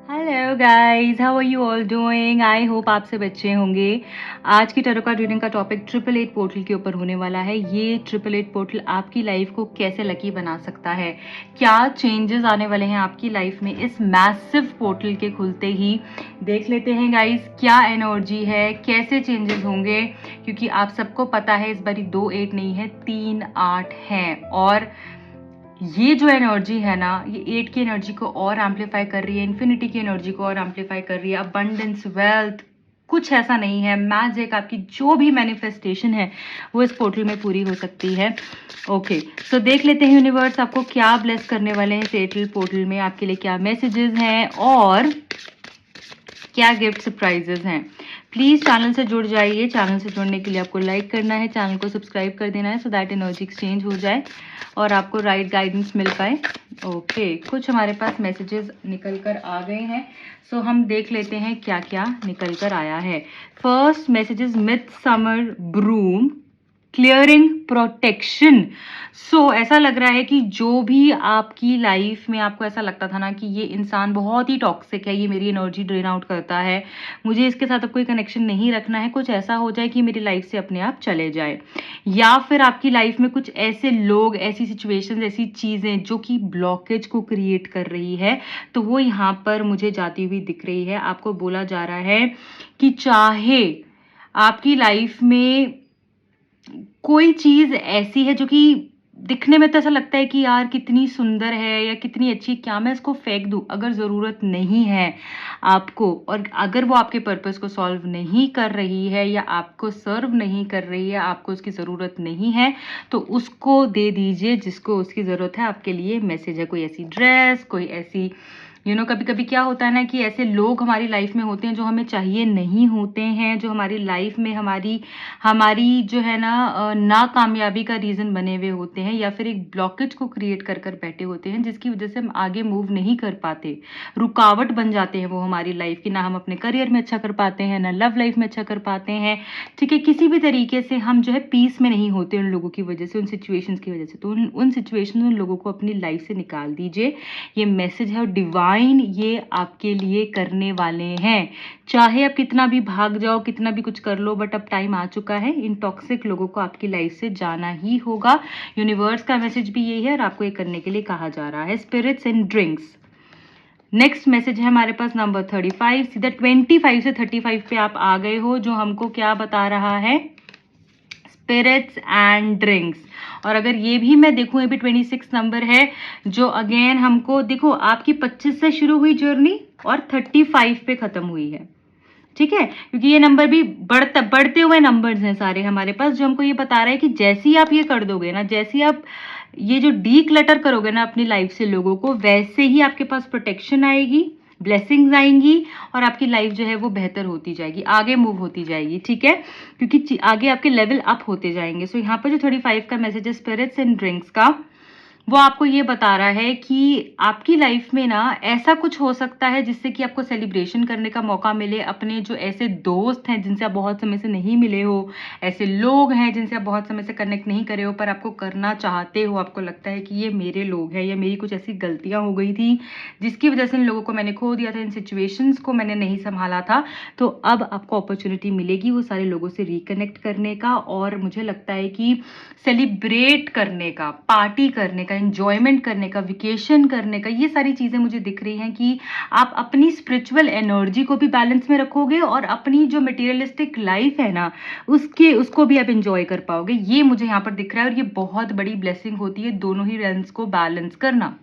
Hello guys, how are you all doing? I hope आप सब अच्छे होंगे। आज की टैरो कार्ड रीडिंग का टॉपिक 888 पोर्टल के ऊपर होने वाला है। ये 888 पोर्टल आपकी लाइफ को कैसे लकी बना सकता है, क्या चेंजेस आने वाले हैं आपकी लाइफ में इस मैसिव पोर्टल के खुलते ही। देख लेते हैं गाइस क्या एनर्जी है, कैसे चेंजेस होंगे, क्योंकि आप सबको पता है इस बारी 2 8 नहीं है, 3 8 हैं। और ये जो एनर्जी है ना, ये 8 की एनर्जी को और एम्पलीफाई कर रही है, इन्फिनिटी की एनर्जी को और एम्पलीफाई कर रही है। अबंडेंस, वेल्थ, कुछ ऐसा नहीं है, मैजिक, आपकी जो भी मैनिफेस्टेशन है वो इस पोर्टल में पूरी हो सकती है। ओके, सो देख लेते हैं यूनिवर्स आपको क्या ब्लेस करने वाले हैं इस एयरटेल पोर्टल में, आपके लिए क्या मैसेजेस हैं और क्या गिफ्ट सरप्राइजेस हैं। प्लीज चैनल से जुड़ जाइए। चैनल से जुड़ने के लिए आपको लाइक करना है, चैनल को सब्सक्राइब कर देना है, सो दैट एनर्जी एक्सचेंज हो जाए और आपको राइट गाइडेंस मिल पाए। ओके, कुछ हमारे पास मैसेजेस निकल कर आ गए हैं, सो हम देख लेते हैं क्या क्या निकल कर आया है। First messages, mid summer broom clearing protection. So ऐसा लग रहा है कि जो भी आपकी लाइफ में आपको ऐसा लगता था ना कि ये इंसान बहुत ही टॉक्सिक है, ये मेरी एनर्जी ड्रेन आउट करता है, मुझे इसके साथ अब कोई कनेक्शन नहीं रखना है, कुछ ऐसा हो जाए कि मेरी लाइफ से अपने आप चले जाए, या फिर आपकी लाइफ में कुछ ऐसे लोग, ऐसी सिचुएशंस, ऐसी चीजें जो कि ब्लॉकेज को क्रिएट कर रही है, तो वो यहाँ पर मुझे जाती हुई दिख रही है। आपको बोला जा रहा है कि चाहे आपकी लाइफ में कोई चीज ऐसी है जो कि दिखने में तो ऐसा लगता है कि यार कितनी सुंदर है या कितनी अच्छी, क्या मैं इसको फेंक दूं, अगर ज़रूरत नहीं है आपको, और अगर वो आपके पर्पस को सॉल्व नहीं कर रही है या आपको सर्व नहीं कर रही है, आपको उसकी ज़रूरत नहीं है, तो उसको दे दीजिए जिसको उसकी ज़रूरत है। आपके लिए मैसेज है, कोई ऐसी ड्रेस, कोई ऐसी कभी कभी क्या होता है ना कि ऐसे लोग हमारी लाइफ में होते हैं जो हमें चाहिए नहीं होते हैं, जो हमारी लाइफ में हमारी हमारी जो है ना नाकामयाबी का रीज़न बने हुए होते हैं, या फिर एक ब्लॉकेज को क्रिएट कर कर बैठे होते हैं जिसकी वजह से हम आगे मूव नहीं कर पाते, रुकावट बन जाते हैं वो हमारी लाइफ की। ना हम अपने करियर में अच्छा कर पाते हैं, ना लव लाइफ में अच्छा कर पाते हैं, ठीक है, किसी भी तरीके से हम जो है पीस में नहीं होते उन लोगों की वजह से, उन सिचुएशंस की वजह से। तो उन सिचुएशन, उन लोगों को अपनी लाइफ से निकाल दीजिए। ये मैसेज है और डिवाइन ये आपके लिए करने वाले हैं। चाहे आप कितना भी भाग जाओ, कितना भी कुछ कर लो, बट अब टाइम आ चुका है, इन टॉक्सिक लोगों को आपकी लाइफ से जाना ही होगा। यूनिवर्स का मैसेज भी यही है और आपको ये करने के लिए कहा जा रहा है। Spirits and drinks. Next message है हमारे पास नंबर 35। सीधा 25 से 35 पे आप आ गए हो, जो हमको क्या बता रहा है, स्पिरिट्स एंड ड्रिंक्स। और अगर ये भी मैं देखूं, ये भी 26 नंबर है, जो अगेन हमको देखो आपकी 25 से शुरू हुई जर्नी और 35 पे खत्म हुई है, ठीक है, क्योंकि ये नंबर भी बढ़ते हुए नंबर्स हैं सारे हमारे पास, जो हमको ये बता रहा है कि जैसे ही आप ये कर दोगे ना, जैसे ही आप ये जो डी क्लटर करोगे ना अपनी लाइफ से लोगों को, वैसे ही आपके पास प्रोटेक्शन आएगी, ब्लेसिंग्स आएंगी और आपकी लाइफ जो है वो बेहतर होती जाएगी, आगे मूव होती जाएगी, ठीक है, क्योंकि आगे आपके लेवल अप होते जाएंगे। सो यहाँ पर जो 35 का मैसेज है स्पिरिट्स एंड ड्रिंक्स का, वो आपको ये बता रहा है कि आपकी लाइफ में ना ऐसा कुछ हो सकता है जिससे कि आपको सेलिब्रेशन करने का मौका मिले। अपने जो ऐसे दोस्त हैं जिनसे आप बहुत समय से नहीं मिले हो, ऐसे लोग हैं जिनसे आप बहुत समय से कनेक्ट नहीं करे हो, पर आपको करना चाहते हो, आपको लगता है कि ये मेरे लोग हैं या मेरी कुछ ऐसी गलतियां हो गई थी जिसकी वजह से इन लोगों को मैंने खो दिया था, इन सिचुएशंस को मैंने नहीं संभाला था, तो अब आपको अपॉर्चुनिटी मिलेगी वो सारे लोगों से रिकनेक्ट करने का, और मुझे लगता है कि सेलिब्रेट करने का, पार्टी करने का, एंजॉयमेंट करने का, वेकेशन करने का, ये सारी चीज़ें मुझे दिख रही हैं कि आप अपनी स्पिरिचुअल एनर्जी को भी बैलेंस में रखोगे और अपनी जो मटेरियलिस्टिक लाइफ है ना उसको भी आप एंजॉय कर पाओगे। ये मुझे यहाँ पर दिख रहा है और ये बहुत बड़ी ब्लेसिंग होती है दोनों ही रेल्म्स को बैलेंस करना,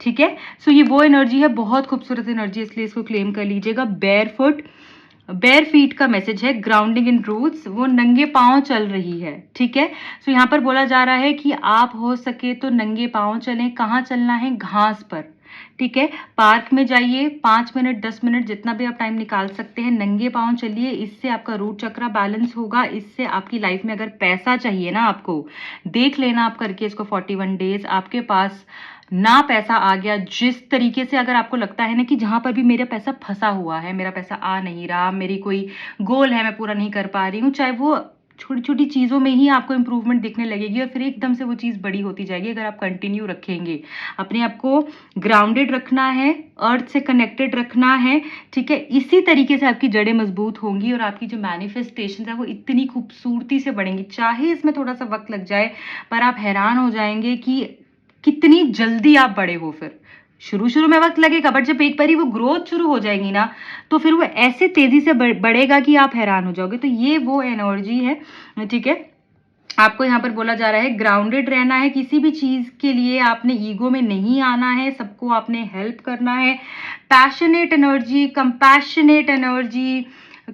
ठीक है। सो ये वो एनर्जी है, बहुत खूबसूरत एनर्जी, इसलिए इसको क्लेम कर लीजिएगा। बेयर फीट का मैसेज है, ग्राउंडिंग इन रूट्स, वो नंगे पांव चल रही है, ठीक है। सो यहाँ पर बोला जा रहा है कि आप हो सके तो नंगे पांव चलें। कहाँ चलना है? घास पर, ठीक है। पार्क में जाइए, 5 मिनट 10 मिनट जितना भी आप टाइम निकाल सकते हैं, नंगे पांव चलिए। इससे आपका रूट चक्र बैलेंस होगा, इससे आपकी लाइफ में अगर पैसा चाहिए ना, आपको देख लेना आप करके इसको 41 डेज, आपके पास ना पैसा आ गया, जिस तरीके से अगर आपको लगता है ना कि जहां पर भी मेरा पैसा फंसा हुआ है, मेरा पैसा आ नहीं रहा, मेरी कोई गोल है मैं पूरा नहीं कर पा रही हूँ, चाहे वो छोटी-छोटी चीज़ों में ही आपको इम्प्रूवमेंट दिखने लगेगी और फिर एकदम से वो चीज़ बड़ी होती जाएगी अगर आप कंटिन्यू रखेंगे। अपने आप को ग्राउंडेड रखना है, अर्थ से कनेक्टेड रखना है, ठीक है? इसी तरीके से आपकी जड़ें मज़बूत होंगी और आपकी जो मैनिफेस्टेशंस है वो इतनी खूबसूरती से बढ़ेंगी। चाहे इसमें थोड़ा-सा वक़्त लग जाए, पर आप हैरान हो जाएँगे कि कितनी जल्दी आप बड़े हो फिर। शुरू-शुरू में वक़्त लगेगा, बट जब एक बारी वो ग्रोथ शुरू हो जाएगी ना, तो फिर वो ऐसे तेज़ी से बढ़ेगा कि आप हैरान हो जाओगे। तो ये वो एनर्जी है, ठीक है? आपको यहाँ पर बोला जा रहा है ग्राउंडेड रहना है, किसी भी चीज़ के लिए आपने ईगो में नहीं आना है, सबको आपने हेल्प करना है। Passionate energy, compassionate energy,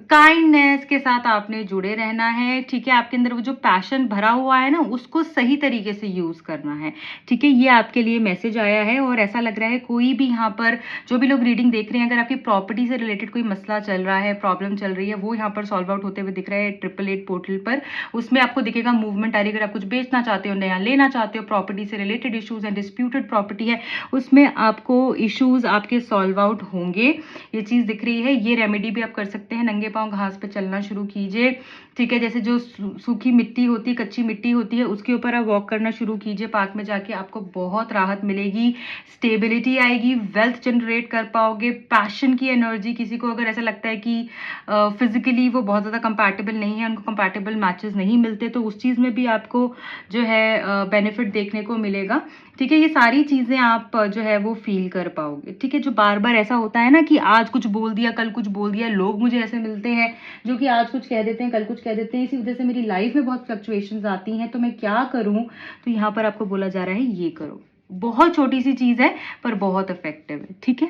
kindness के साथ आपने जुड़े रहना है, ठीक है? आपके अंदर वो जो पैशन भरा हुआ है ना, उसको सही तरीके से यूज़ करना है, ठीक है? ये आपके लिए मैसेज आया है और ऐसा लग रहा है कोई भी यहाँ पर जो भी लोग रीडिंग देख रहे हैं, अगर आपकी प्रॉपर्टी से रिलेटेड कोई मसला चल रहा है, प्रॉब्लम चल रही है, वो यहाँ पर सॉल्व आउट होते हुए दिख रहा है 888 पोर्टल पर। उसमें आपको दिखेगा मूवमेंट आ रही है। अगर आप कुछ बेचना चाहते हो, नया लेना चाहते हो, प्रॉपर्टी से रिलेटेड इश्यूज़ हैं, डिस्प्यूटेड प्रॉपर्टी है, उसमें आपको इश्यूज़ आपके सॉल्व आउट होंगे, ये चीज़ दिख रही है। ये रेमेडी भी आप कर सकते हैं, नंगे पाँव घास पे चलना शुरू कीजिए, ठीक है? जैसे जो सूखी मिट्टी होती है, कच्ची मिट्टी होती है, उसके ऊपर आप वॉक करना शुरू कीजिए पार्क में जाके, आपको बहुत राहत मिलेगी, स्टेबिलिटी आएगी, वेल्थ जनरेट कर पाओगे। पैशन की एनर्जी, किसी को अगर ऐसा लगता है कि फिजिकली वो बहुत ज़्यादा कंपैटिबल नहीं है, उनको कंपैटिबल मैचेस नहीं मिलते, तो उस चीज़ में भी आपको जो है बेनिफिट देखने को मिलेगा, ठीक है? ये सारी चीज़ें आप जो है वो फील कर पाओगे, ठीक है? जो बार-बार ऐसा होता है ना कि आज कुछ बोल दिया, कल कुछ बोल दिया, लोग मुझे ऐसे मिलते हैं जो कि आज कुछ कह देते हैं, कल कुछ कह देते हैं, इसी वजह से मेरी लाइफ में बहुत फ्लक्चुएशंस आती हैं, तो मैं क्या करूँ? तो यहाँ पर आपको बोला जा रहा है ये करो। बहुत छोटी-सी चीज़ है पर बहुत इफ़ेक्टिव है, ठीक है?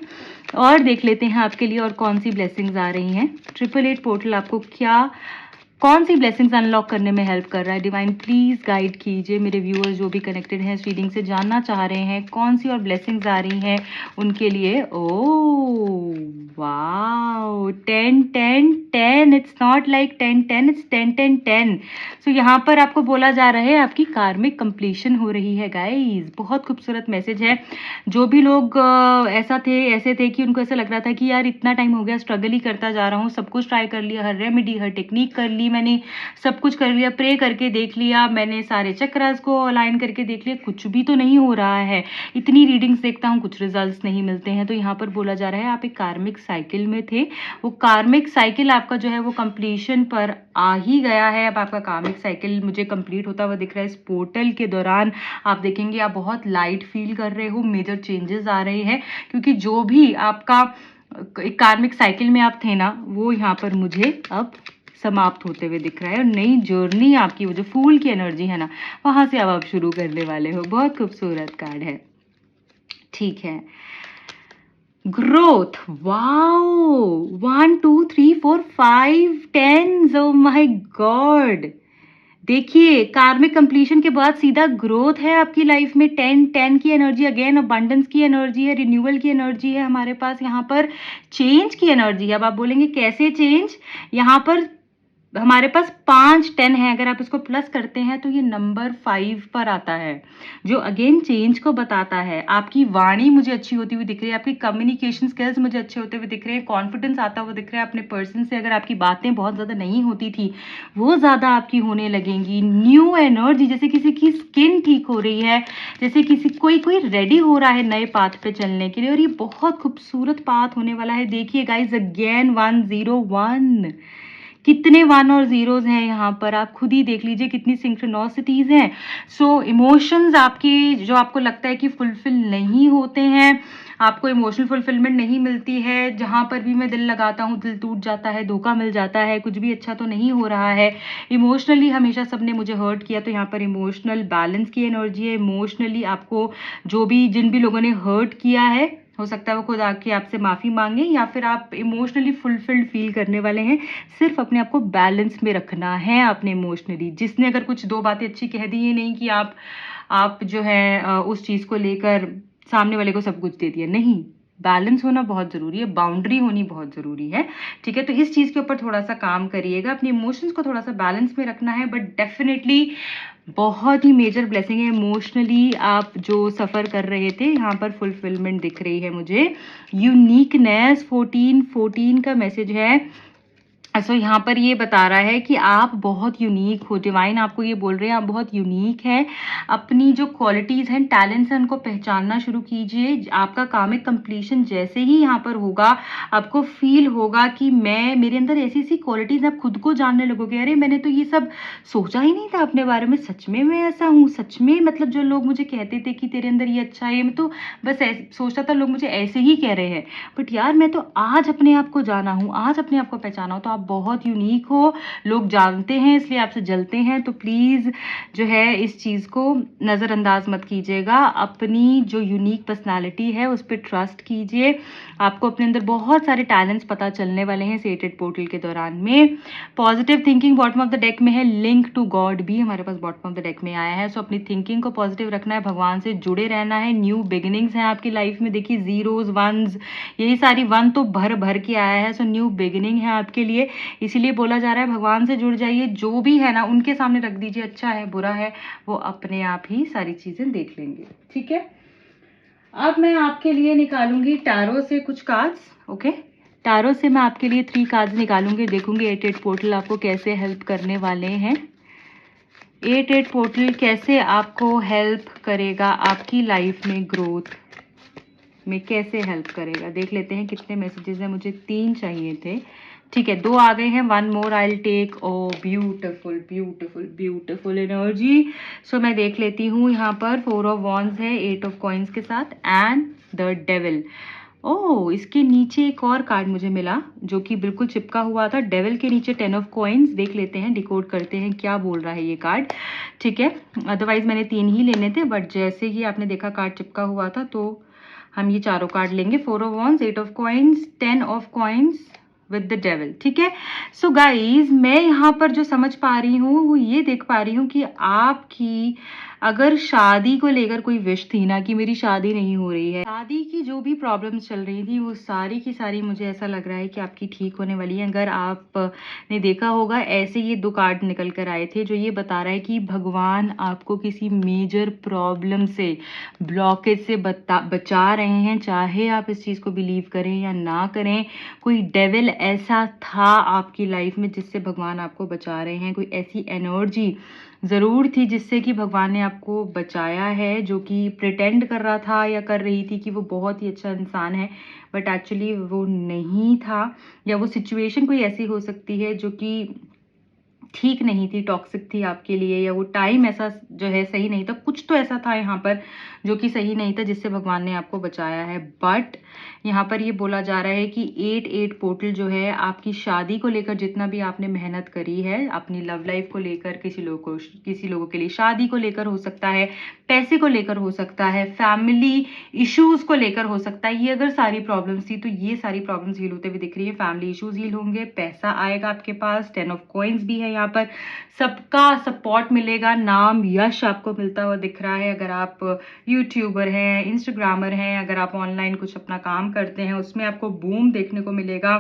और देख लेते हैं आपके लिए और कौन-सी ब्लेसिंग्स आ रही हैं। 888 पोर्टल आपको क्या कौन-सी ब्लेसिंग्स अनलॉक करने में हेल्प कर रहा है? डिवाइन प्लीज़ गाइड कीजिए। मेरे व्यूअर्स जो भी कनेक्टेड हैं इस रीडिंग से जानना चाह रहे हैं, कौन-सी और ब्लेसिंग्स आ रही हैं उनके लिए। Oh! Wow! 10, 10, 10 it's not like 10, 10 it's 10, 10, 10। So यहाँ पर आपको बोला जा रहा है आपकी कार्मिक कंप्लीशन हो रही है गाइज़। बहुत खूबसूरत मैसेज है। जो भी लोग ऐसे थे कि उनको ऐसा लग रहा था कि यार इतना टाइम हो गया, स्ट्रगल ही करता जा रहा हूँ, सब कुछ ट्राई कर लिया, हर रेमेडी, हर टेक्निक कर ली मैंने, सब कुछ कर लिया, प्रे करके देख लिया, मैंने सारे चक्रास को अलाइन करके देख लिया, कुछ भी तो नहीं हो रहा है। इतनी रीडिंग्स देखता हूँ, कुछ रिजल्ट्स नहीं मिलते हैं। तो यहाँ पर बोला जा रहा है आप एक कार्मिक साइकिल में थे, वो कार्मिक साइकिल आपका जो है वो कंप्लीशन पर आ ही गया है। अब आपका कार्मिक साइकिल मुझे कंप्लीट होता हुआ दिख रहा है। इस पोर्टल के दौरान आप देखेंगे आप बहुत लाइट फील कर रहे हो, मेजर चेंजेस आ रहे हैं, क्योंकि जो भी आपका एक कार्मिक साइकिल में आप थे ना, वो यहाँ पर मुझे अब समाप्त होते हुए दिख रहा है और नई जर्नी आपकी, वो जो फूल की एनर्जी है ना, वहाँ से अब आप शुरू करने वाले हो। बहुत खूबसूरत कार्ड है, ठीक है? Growth, wow! 1, 2, 3, 4, 5 tens, oh my god! देखिए कार्मिक कंप्लीशन के बाद सीधा ग्रोथ है आपकी लाइफ में। 10, 10 की एनर्जी, अगेन अबंडेंस की एनर्जी है, रिन्यूअल की एनर्जी है हमारे पास, यहाँ पर चेंज की एनर्जी है। अब आप बोलेंगे कैसे चेंज? यहाँ पर हमारे पास 5 10 है, अगर आप इसको प्लस करते हैं तो ये नंबर 5 पर आता है, जो अगेन चेंज को बताता है। आपकी वाणी मुझे अच्छी होती हुई दिख रही है, आपकी कम्युनिकेशन स्किल्स मुझे अच्छे होते हुए दिख रहे हैं, कॉन्फिडेंस आता हुआ दिख रहा है अपने पर्सन से। अगर आपकी बातें बहुत ज़्यादा नहीं होती थी, वो ज़्यादा आपकी होने लगेंगी। न्यू एनर्जी, जैसे किसी की स्किन ठीक हो रही है, जैसे कोई रेडी हो रहा है नए पाथ पे चलने के लिए, और ये बहुत खूबसूरत पाथ होने वाला है। देखिए गाइज, अगेन 101, कितने 1 और 0s हैं यहाँ पर, आप खुद ही देख लीजिए कितनी सिंक्रोनोसिटीज हैं। सो इमोशंस आपके, जो आपको लगता है कि फुलफिल नहीं होते हैं, आपको इमोशनल फुलफिलमेंट नहीं मिलती है, जहाँ पर भी मैं दिल लगाता हूँ दिल टूट जाता है, धोखा मिल जाता है, कुछ भी अच्छा तो नहीं हो रहा है। इमोशनली हमेशा सबने मुझे हर्ट किया, तो यहाँ पर इमोशनल बैलेंस की एनर्जी है। इमोशनली आपको जिन भी लोगों ने हर्ट किया है, हो सकता है वो खुद आके आपसे माफ़ी मांगे, या फिर आप इमोशनली फुलफिल्ड फील करने वाले हैं। सिर्फ अपने आप को बैलेंस में रखना है आपने इमोशनली। जिसने अगर कुछ 2 बातें अच्छी कह दी, ये नहीं कि आप जो है उस चीज़ को लेकर सामने वाले को सब कुछ दे दिया, नहीं। बैलेंस होना बहुत ज़रूरी है, बाउंड्री होनी बहुत ज़रूरी है, ठीक है? तो इस चीज़ के ऊपर थोड़ा सा काम करिएगा, अपने इमोशंस को थोड़ा सा बैलेंस में रखना है। बट डेफिनेटली बहुत ही मेजर ब्लेसिंग है। इमोशनली आप जो सफ़र कर रहे थे, यहाँ पर फुलफिलमेंट दिख रही है मुझे। यूनिकनेस, 14 का मैसेज है। सो यहाँ पर ये बता रहा है कि आप बहुत यूनिक हो, डिवाइन आपको ये बोल रहे हैं आप बहुत यूनिक हैं। अपनी जो क्वालिटीज़ हैं, टैलेंट्स हैं, उनको पहचानना शुरू कीजिए। आपका कामिक कंप्लीशन जैसे ही यहाँ पर होगा, आपको फील होगा कि मेरे अंदर ऐसी-ऐसी क्वालिटीज़, आप खुद को जानने लगोगे, अरे मैंने तो ये सब सोचा ही नहीं था अपने बारे में, सच में मैं ऐसा हूँ, सच में मतलब जो लोग मुझे कहते थे कि तेरे अंदर ये अच्छा है, मैं तो बस ऐसे सोचता था लोग मुझे ऐसे ही कह रहे हैं। बट यार मैं तो आज अपने आप को जाना हूँ, आज अपने आप को पहचाना हूँ, तो आप बहुत यूनिक हो, लोग जानते हैं इसलिए आपसे जलते हैं। तो प्लीज़ जो है इस चीज़ को नज़रअंदाज मत कीजिएगा। अपनी जो यूनिक पर्सनालिटी है उस पर ट्रस्ट कीजिए। आपको अपने अंदर बहुत सारे टैलेंट्स पता चलने वाले हैं सेटेड पोर्टल के दौरान में। Positive thinking bottom of the deck में है, लिंक टू गॉड भी हमारे पास बॉटम ऑफ द डेक में आया है। सो अपनी थिंकिंग को पॉजिटिव रखना है, भगवान से जुड़े रहना है। न्यू बिगिनिंग्स हैं आपकी लाइफ में, देखिए जीरोज वंस, यही सारी वन तो भर भर के आया है। सो न्यू बिगिनिंग है आपके लिए, इसीलिए बोला जा रहा है भगवान से जुड़ जाइए। जो भी है ना उनके सामने रख दीजिए, अच्छा है बुरा है वो अपने आप ही सारी चीजें देख लेंगे, ठीक है। अब मैं आपके लिए निकालूंगी टैरो से कुछ कार्ड्स, ओके। टैरो से मैं आपके लिए 3 कार्ड्स निकालूंगी, देखूंगी 88 पोर्टल आपको कैसे हेल्प करने वाले हैं। 88 पोर्टल कैसे आपको हेल्प करेगा, आपकी लाइफ में ग्रोथ में कैसे हेल्प करेगा, देख लेते हैं कितने मैसेजेस हैं। मुझे 3 चाहिए थे, ठीक है 2 आ गए हैं। 1 more I will take. Oh beautiful beautiful beautiful energy. So मैं देख लेती हूँ, यहाँ पर 4 ऑफ वॉन्ड्स है 8 ऑफ कॉइन्स के साथ एंड द डेविल। ओह, इसके नीचे एक और कार्ड मुझे मिला जो कि बिल्कुल चिपका हुआ था, डेविल के नीचे 10 ऑफ कॉइन्स। देख लेते हैं, डिकोड करते हैं क्या बोल रहा है ये कार्ड, ठीक है। अदरवाइज मैंने 3 ही लेने थे, बट जैसे ही आपने देखा कार्ड चिपका हुआ था तो हम ये चारों कार्ड लेंगे। 4 of wands, 8 of coins, 10 of coins with the devil, ठीक है। सो गाइज मैं यहाँ पर जो समझ पा रही हूँ वो ये देख पा रही हूँ कि आपकी अगर शादी को लेकर कोई विश थी ना कि मेरी शादी नहीं हो रही है, शादी की जो भी प्रॉब्लम्स चल रही थी वो सारी की सारी मुझे ऐसा लग रहा है कि आपकी ठीक होने वाली है। अगर आपने देखा होगा ऐसे ये 2 कार्ड निकल कर आए थे जो ये बता रहा है कि भगवान आपको किसी मेजर प्रॉब्लम से, ब्लॉकेज से बचा रहे हैं, चाहे आप इस चीज़ को बिलीव करें या ना करें। कोई डेविल ऐसा था आपकी लाइफ में जिससे भगवान आपको बचा रहे हैं, कोई ऐसी एनर्जी ज़रूर थी जिससे कि भगवान ने आपको बचाया है, जो कि प्रिटेंड कर रहा था या कर रही थी कि वो बहुत ही अच्छा इंसान है, बट एक्चुअली वो नहीं था। या वो सिचुएशन कोई ऐसी हो सकती है जो कि ठीक नहीं थी, टॉक्सिक थी आपके लिए, या वो टाइम ऐसा जो है सही नहीं था, कुछ तो ऐसा था यहाँ पर जो कि सही नहीं था जिससे भगवान ने आपको बचाया है। बट यहाँ पर ये बोला जा रहा है कि 88 पोर्टल जो है आपकी शादी को लेकर जितना भी आपने मेहनत करी है, अपनी लव लाइफ को लेकर, किसी लोगों के लिए शादी को लेकर हो सकता है, पैसे को लेकर हो सकता है, फैमिली इश्यूज को लेकर हो सकता है, ये अगर सारी प्रॉब्लम्स थी तो ये सारी प्रॉब्लम्स हील होते हुए दिख रही है। फैमिली इश्यूज हील होंगे, पैसा आएगा आपके पास, 10 ऑफ कॉइन्स भी है यहाँ पर, सबका सपोर्ट मिलेगा, नाम यश आपको मिलता हुआ दिख रहा है। अगर आप यूट्यूबर हैं, इंस्टाग्रामर हैं, अगर आप ऑनलाइन कुछ अपना काम करते हैं उसमें आपको बूम देखने को मिलेगा।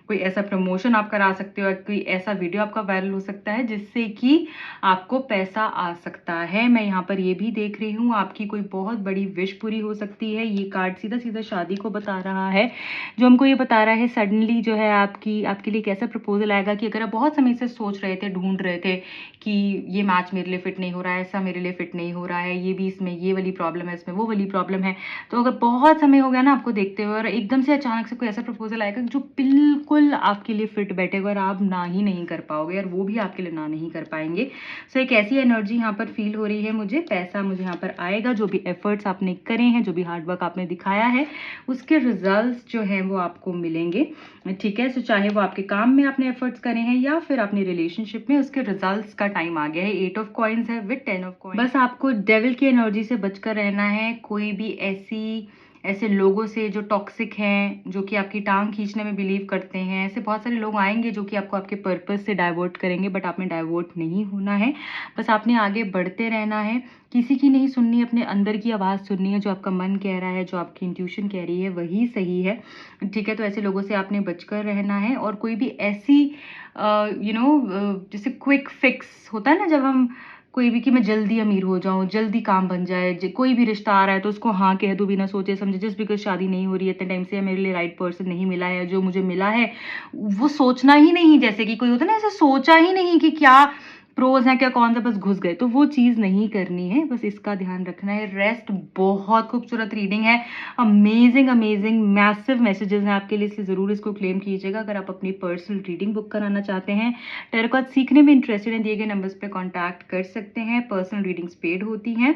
कोई ऐसा प्रमोशन आप करा सकते हो, कोई ऐसा वीडियो आपका वायरल हो सकता है जिससे कि आपको पैसा आ सकता है। मैं यहाँ पर ये भी देख रही हूँ आपकी कोई बहुत बड़ी विश पूरी हो सकती है। ये कार्ड सीधा सीधा शादी को बता रहा है, जो हमको ये बता रहा है सडनली जो है आपके लिए कैसा प्रपोजल आएगा कि अगर आप बहुत समय से सोच रहे थे, ढूंढ रहे थे कि ये मैच मेरे लिए फिट नहीं हो रहा है, ऐसा मेरे लिए फिट नहीं हो रहा है, ये भी इसमें ये वाली प्रॉब्लम है, इसमें वो वाली प्रॉब्लम है, तो अगर बहुत समय हो गया ना आपको देखते हुए और एकदम से अचानक से कोई ऐसा प्रपोजल आएगा जो बिल्कुल आपके लिए फिट बैठेगा और आप ना ही नहीं कर पाओगे और वो भी आपके लिए ना नहीं कर पाएंगे। सो एक ऐसी एनर्जी यहाँ पर फील हो रही है मुझे। पैसा मुझे यहाँ पर आएगा, जो भी एफर्ट्स आपने करे हैं, जो भी हार्डवर्क आपने दिखाया है, उसके रिजल्ट्स जो हैं वो आपको मिलेंगे, ठीक है। सो चाहे वो आपके काम में आपने एफर्ट्स करे हैं या फिर अपने रिलेशनशिप में, उसके रिजल्ट्स का टाइम आ गया है। 8 ऑफ कॉइन्स है विद 10 ऑफ कॉइन्स। बस आपको डेविल की एनर्जी से बचकर रहना है। कोई भी ऐसे लोगों से जो टॉक्सिक हैं, जो कि आपकी टांग खींचने में बिलीव करते हैं, ऐसे बहुत सारे लोग आएंगे जो कि आपको आपके पर्पस से डाइवर्ट करेंगे, बट आपने डाइवर्ट नहीं होना है। बस आपने आगे बढ़ते रहना है, किसी की नहीं सुननी, अपने अंदर की आवाज़ सुननी है। जो आपका मन कह रहा है, जो आपकी इंट्यूशन कह रही है, वही सही है, ठीक है। तो ऐसे लोगों से आपने बचकर रहना है। और कोई भी ऐसी जैसे क्विक फिक्स होता है ना, जब हम कोई भी कि मैं जल्दी अमीर हो जाऊँ, जल्दी काम बन जाए, कोई भी रिश्ता आ रहा है तो उसको हाँ कह दूँ बिना सोचे समझे, जस्ट बिकॉज़ शादी नहीं हो रही है इतने टाइम से, या मेरे लिए राइट पर्सन नहीं मिला है, जो मुझे मिला है वो सोचना ही नहीं, जैसे कि कोई होता है ना, ऐसे सोचा ही नहीं कि क्या प्रोज़ हैं, क्या कॉन्स हैं, बस घुस गए, तो वो चीज़ नहीं करनी है, बस इसका ध्यान रखना है। रेस्ट बहुत खूबसूरत रीडिंग है, अमेज़िंग, अमेज़िंग मैसिव मैसेजेस हैं आपके लिए, इसलिए ज़रूर इसको क्लेम कीजिएगा अगर आप अपनी पर्सनल रीडिंग बुक कराना चाहते हैं। टैरो कार्ड सीखने में इंटरेस्टेड हैं, दिए गए नंबर्स पे कॉन्टैक्ट कर सकते हैं। पर्सनल रीडिंग्स पेड होती हैं,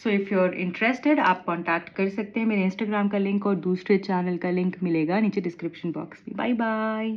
so if you are interested आप कॉन्टैक्ट कर सकते हैं। मेरे इंस्टाग्राम का लिंक और दूसरे चैनल का लिंक मिलेगा नीचे डिस्क्रिप्शन बॉक्स में। Bye bye.